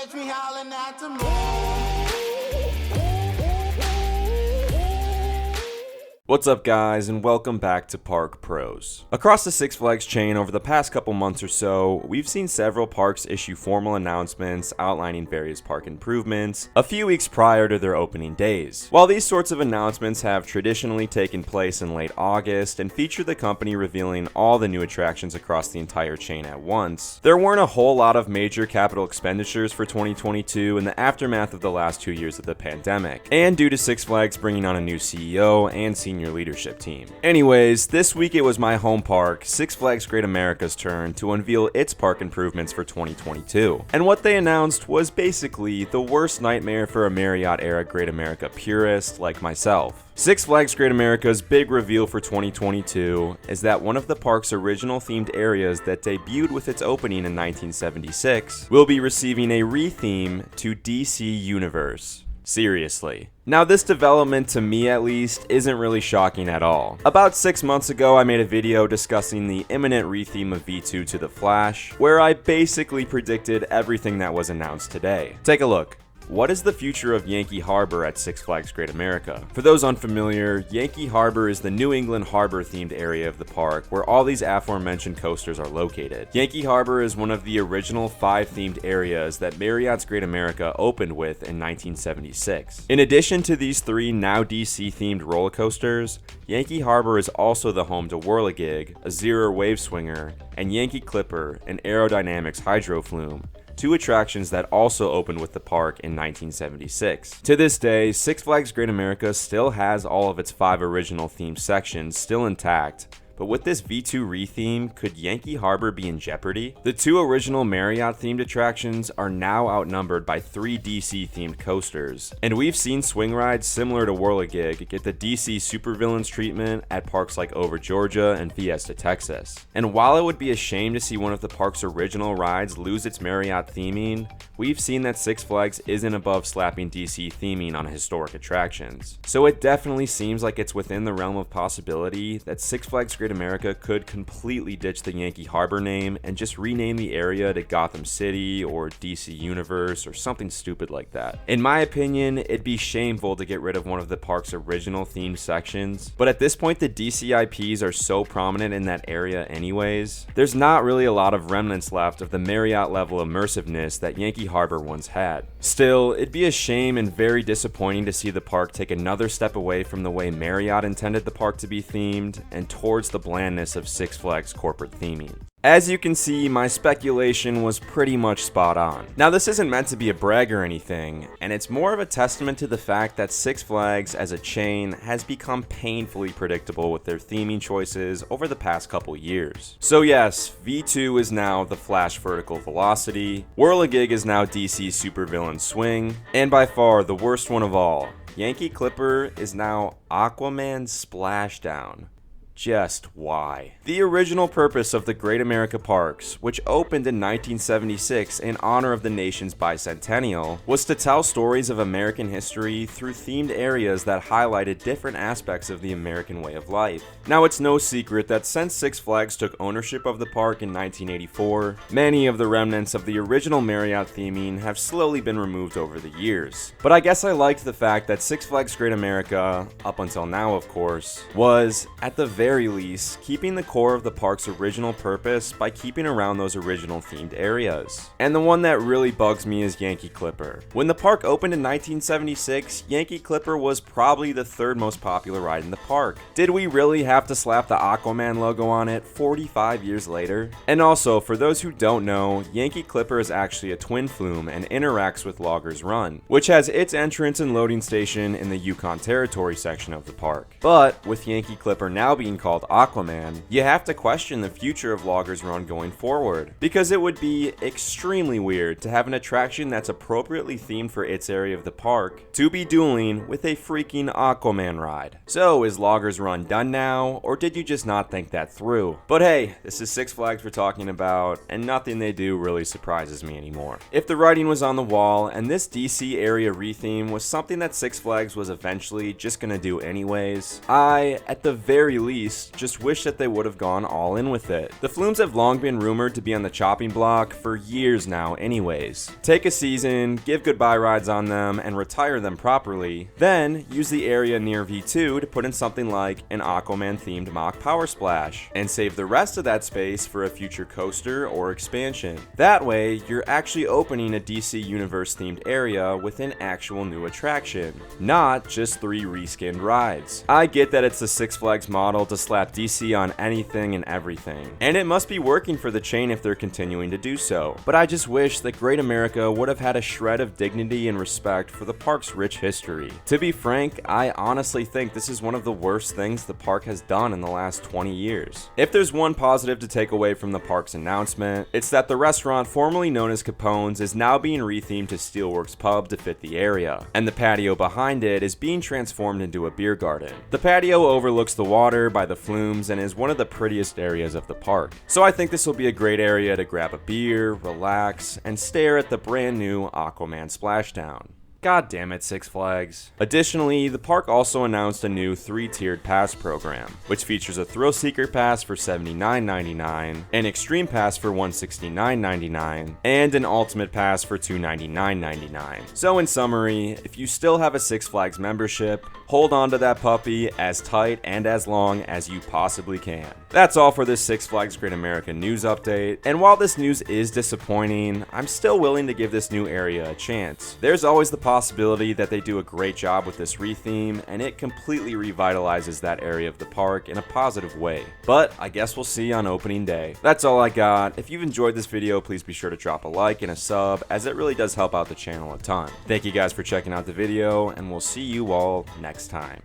catch me howling at the moon. What's up guys, and welcome back to Park Pros. Across the Six Flags chain over the past couple months or so, we've seen several parks issue formal announcements outlining various park improvements a few weeks prior to their opening days. While these sorts of announcements have traditionally taken place in late August and feature the company revealing all the new attractions across the entire chain at once, there weren't a whole lot of major capital expenditures for 2022 in the aftermath of the last 2 years of the pandemic, and due to Six Flags bringing on a new CEO and senior leadership team. Anyways, this week it was my home park, Six Flags Great America's turn to unveil its park improvements for 2022. And what they announced was basically the worst nightmare for a Marriott-era Great America purist like myself. Six Flags Great America's big reveal for 2022 is that one of the park's original themed areas that debuted with its opening in 1976 will be receiving a re-theme to DC Universe. Seriously. Now this development, to me at least, isn't really shocking at all. About 6 months ago I made a video discussing the imminent retheme of V2 to The Flash, where I basically predicted everything that was announced today. Take a look. What is the future of Yankee Harbor at Six Flags Great America? For those unfamiliar, Yankee Harbor is the New England harbor themed area of the park where all these aforementioned coasters are located. Yankee Harbor is one of the original 5 themed areas that Marriott's Great America opened with in 1976. In addition to these 3 now DC themed roller coasters, Yankee Harbor is also the home to Whirligig, a zero wave swinger, and Yankee Clipper, an aerodynamics hydro flume, 2 attractions that also opened with the park in 1976. To this day, Six Flags Great America still has all of its 5 original theme sections still intact, but with this V2 retheme, could Yankee Harbor be in jeopardy? The 2 original Marriott-themed attractions are now outnumbered by 3 DC-themed coasters, and we've seen swing rides similar to Whirligig get the DC supervillains treatment at parks like Over Georgia and Fiesta Texas. And while it would be a shame to see one of the park's original rides lose its Marriott theming, we've seen that Six Flags isn't above slapping DC theming on historic attractions. So it definitely seems like it's within the realm of possibility that Six Flags Great America could completely ditch the Yankee Harbor name and just rename the area to Gotham City or DC Universe or something stupid like that. In my opinion, it'd be shameful to get rid of one of the park's original themed sections, but at this point the DC IPs are so prominent in that area anyways, there's not really a lot of remnants left of the Marriott level immersiveness that Yankee Harbor once had. Still, it'd be a shame and very disappointing to see the park take another step away from the way Marriott intended the park to be themed and towards the blandness of Six Flags corporate theming. As you can see, my speculation was pretty much spot on. Now this isn't meant to be a brag or anything, and it's more of a testament to the fact that Six Flags as a chain has become painfully predictable with their theming choices over the past couple years. So yes, V2 is now the Flash Vertical Velocity, Whirligig is now DC Supervillain Swing, and by far the worst one of all, Yankee Clipper is now Aquaman Splashdown. Just why? The original purpose of the Great America Parks, which opened in 1976 in honor of the nation's bicentennial, was to tell stories of American history through themed areas that highlighted different aspects of the American way of life. Now it's no secret that since Six Flags took ownership of the park in 1984, many of the remnants of the original Marriott theming have slowly been removed over the years. But I guess I liked the fact that Six Flags Great America, up until now of course, was, at the very least, keeping the core of the park's original purpose by keeping around those original themed areas. And the one that really bugs me is Yankee Clipper. When the park opened in 1976, Yankee Clipper was probably the 3rd most popular ride in the park. Did we really have to slap the Aquaman logo on it 45 years later? And also, for those who don't know, Yankee Clipper is actually a twin flume and interacts with Loggers Run, which has its entrance and loading station in the Yukon Territory section of the park. But with Yankee Clipper now being called Aquaman, you have to question the future of Loggers Run going forward, because it would be extremely weird to have an attraction that's appropriately themed for its area of the park to be dueling with a freaking Aquaman ride. So is Loggers Run done now, or did you just not think that through? But hey, this is Six Flags we're talking about, and nothing they do really surprises me anymore. If the writing was on the wall and this DC area retheme was something that Six Flags was eventually just gonna do anyways, I, at the very least, least, just wish that they would have gone all in with it. The Flumes have long been rumored to be on the chopping block for years now anyways. Take a season, give goodbye rides on them, and retire them properly, then use the area near V2 to put in something like an Aquaman themed mock power splash, and save the rest of that space for a future coaster or expansion. That way, you're actually opening a DC Universe themed area with an actual new attraction, not just 3 reskinned rides. I get that it's the Six Flags model to slap DC on anything and everything, and it must be working for the chain if they're continuing to do so, but I just wish that Great America would have had a shred of dignity and respect for the park's rich history. To be frank, I honestly think this is one of the worst things the park has done in the last 20 years. If there's one positive to take away from the park's announcement, it's that the restaurant formerly known as Capone's is now being rethemed to Steelworks Pub to fit the area, and the patio behind it is being transformed into a beer garden. The patio overlooks the water by the Flumes and is one of the prettiest areas of the park. So I think this will be a great area to grab a beer, relax, and stare at the brand new Aquaman splashdown. God damn it, Six Flags. Additionally, the park also announced a new 3-tiered pass program, which features a Thrill Seeker Pass for $79.99, an Extreme Pass for $169.99, and an Ultimate Pass for $299.99. So in summary, if you still have a Six Flags membership, hold on to that puppy as tight and as long as you possibly can. That's all for this Six Flags Great America news update, and while this news is disappointing, I'm still willing to give this new area a chance. There's always the possibility that they do a great job with this retheme, and it completely revitalizes that area of the park in a positive way. But I guess we'll see on opening day. That's all I got. If you've enjoyed this video, please be sure to drop a like and a sub, as it really does help out the channel a ton. Thank you guys for checking out the video, and we'll see you all next time.